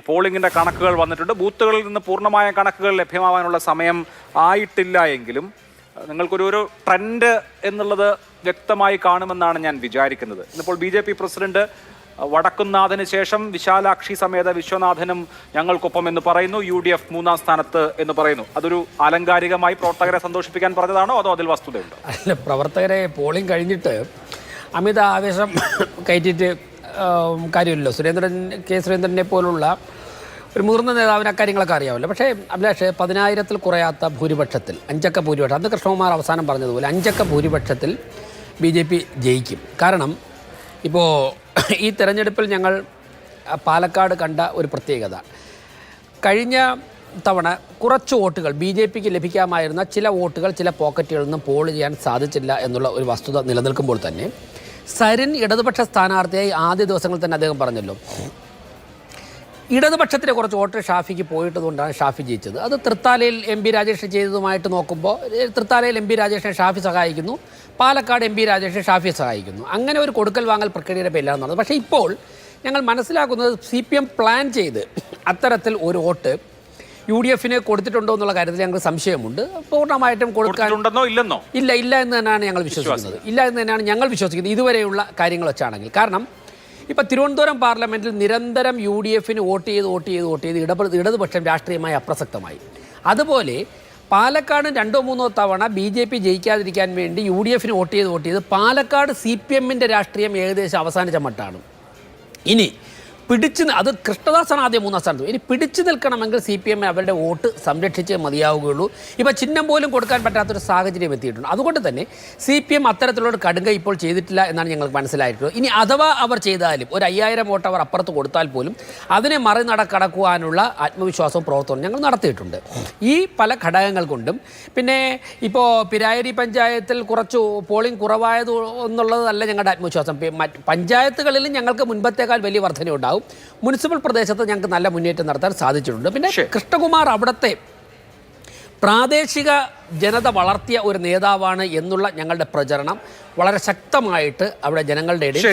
പോളിംഗിന്റെ കണക്കുകൾ വന്നിട്ടുണ്ട്. ബൂത്തുകളിൽ നിന്ന് പൂർണ്ണമായ കണക്കുകൾ ലഭ്യമാവാനുള്ള സമയം ആയിട്ടില്ല എങ്കിലും നിങ്ങൾക്കൊരു ട്രെൻഡ് എന്നുള്ളത് വ്യക്തമായി കാണുമെന്നാണ് ഞാൻ വിചാരിക്കുന്നത്. ഇന്നിപ്പോൾ BJP പ്രസിഡന്റ് വടക്കുംനാഥന് ശേഷം വിശാലാക്ഷി സമേത വിശ്വനാഥനും ഞങ്ങൾക്കൊപ്പം എന്ന് പറയുന്നു. UDF 3-ാം സ്ഥാനത്ത് എന്ന് പറയുന്നു. അതൊരു ആലങ്കാരികമായി പ്രവർത്തകരെ സന്തോഷിപ്പിക്കാൻ പറഞ്ഞതാണോ അതോ അതിൽ വസ്തുതയുണ്ടോ? അല്ല, പ്രവർത്തകരെ പോളിംഗ് കഴിഞ്ഞിട്ട് അമിത ആവേശം കയറ്റിയിട്ട് കാര്യമില്ലല്ലോ. സുരേന്ദ്രനെ പോലുള്ള ഒരു മുതിർന്ന നേതാവിന് അക്കാര്യങ്ങളൊക്കെ അറിയാമല്ലോ. പക്ഷേ അഭിലാഷ്, 10,000-ൽ കുറയാത്ത ഭൂരിപക്ഷത്തിൽ, 5 അക്ക ഭൂരിപക്ഷം, അന്ന് കൃഷ്ണകുമാർ അവസാനം പറഞ്ഞതുപോലെ 5 അക്ക ഭൂരിപക്ഷത്തിൽ BJP ജയിക്കും. കാരണം ഇപ്പോൾ ഈ തെരഞ്ഞെടുപ്പിൽ ഞങ്ങൾ പാലക്കാട് കണ്ട ഒരു പ്രത്യേകത, കഴിഞ്ഞ തവണ കുറച്ച് വോട്ടുകൾ BJPക്ക് ലഭിക്കാമായിരുന്ന ചില വോട്ടുകൾ ചില പോക്കറ്റുകളിൽ നിന്നും പോൾ ചെയ്യാൻ സാധിച്ചില്ല എന്നുള്ള ഒരു വസ്തുത നിലനിൽക്കുമ്പോൾ തന്നെ സരിൻ ഇടതുപക്ഷ സ്ഥാനാർത്ഥിയായി ആദ്യ ദിവസങ്ങളിൽ തന്നെ അദ്ദേഹം പറഞ്ഞല്ലോ, ഇടതുപക്ഷത്തിലെ കുറച്ച് വോട്ട് ഷാഫിക്ക് പോയിട്ടതുകൊണ്ടാണ് ഷാഫി ജയിച്ചത്. അത് തൃത്താലയിൽ MP രാജേഷ് ചെയ്തതുമായിട്ട് നോക്കുമ്പോൾ തൃത്താലയിൽ MP രാജേഷിനെ ഷാഫി സഹായിക്കുന്നു, പാലക്കാട് MP രാജേഷിനെ ഷാഫി സഹായിക്കുന്നു. അങ്ങനെ ഒരു കൊടുക്കൽ വാങ്ങൽ പ്രക്രിയയുടെ പേരിലാണ് നടന്നത്. പക്ഷേ ഇപ്പോൾ ഞങ്ങൾ മനസ്സിലാക്കുന്നത് CPM പ്ലാൻ ചെയ്ത് അത്തരത്തിൽ ഒരു വോട്ട് UDFന് കൊടുത്തിട്ടുണ്ടോ എന്നുള്ള കാര്യത്തിൽ ഞങ്ങൾക്ക് സംശയമുണ്ട്. പൂർണ്ണമായിട്ടും കൊടുക്കാനുണ്ടെന്നോ ഇല്ലെന്നോ? ഇല്ല എന്ന് തന്നെയാണ് ഞങ്ങൾ വിശ്വസിക്കുന്നത്. ഇല്ല എന്ന് തന്നെയാണ് ഞങ്ങൾ വിശ്വസിക്കുന്നത് ഇതുവരെയുള്ള കാര്യങ്ങൾ വെച്ചാണെങ്കിൽ. കാരണം ഇപ്പോൾ തിരുവനന്തപുരം പാർലമെൻറ്റിൽ നിരന്തരം UDFന് വോട്ട് ചെയ്ത് ഇടതുപക്ഷം രാഷ്ട്രീയമായി അപ്രസക്തമായി. അതുപോലെ പാലക്കാട് 2-3 തവണ BJP ജയിക്കാതിരിക്കാൻ വേണ്ടി UDFന് വോട്ട് ചെയ്ത് പാലക്കാട് CPMൻ്റെ രാഷ്ട്രീയം ഏകദേശം അവസാനിച്ച മട്ടാണ്. ഇനി അത് കൃഷ്ണദാസാണ് ആദ്യം 3-ാം സ്ഥാനത്ത്. ഇനി പിടിച്ചു നിൽക്കണമെങ്കിൽ CPM അവരുടെ വോട്ട് സംരക്ഷിച്ചേ മതിയാവുകയുള്ളൂ. ഇപ്പോൾ ചിഹ്നം പോലും കൊടുക്കാൻ പറ്റാത്തൊരു സാഹചര്യം എത്തിയിട്ടുണ്ട്. അതുകൊണ്ട് തന്നെ CPM അത്തരത്തിലുള്ള കടുങ്കൈ ഇപ്പോൾ ചെയ്തിട്ടില്ല എന്നാണ് ഞങ്ങൾക്ക് മനസ്സിലായിട്ടുള്ളത്. ഇനി അഥവാ അവർ ചെയ്താലും ഒരു 5,000 വോട്ട് അവർ അപ്പുറത്ത് കൊടുത്താൽ പോലും അതിനെ കടക്കുവാനുള്ള ആത്മവിശ്വാസവും പ്രവർത്തനവും ഞങ്ങൾ നടത്തിയിട്ടുണ്ട്. ഈ പല ഘടകങ്ങൾ കൊണ്ടും പിന്നെ ഇപ്പോൾ പിരായരി പഞ്ചായത്തിൽ കുറച്ച് പോളിംഗ് കുറവായത് എന്നുള്ളതല്ല ഞങ്ങളുടെ ആത്മവിശ്വാസം. പഞ്ചായത്തുകളിലും ഞങ്ങൾക്ക് മുൻപത്തേക്കാൾ വലിയ വർധനയുണ്ടാകും. മുനിസിപ്പൽ പ്രദേശത്ത് ഞങ്ങൾക്ക് നല്ല മുന്നേറ്റം നടത്താൻ സാധിച്ചിട്ടുണ്ട്. പിന്നെ കൃഷ്ണകുമാർ അവിടുത്തെ പ്രാദേശിക ജനത വളർത്തിയ ഒരു നേതാവാണ് എന്നുള്ള ഞങ്ങളുടെ പ്രചരണം വളരെ ശക്തമായിട്ട് അവിടെ ജനങ്ങളുടെ ഇടയിൽ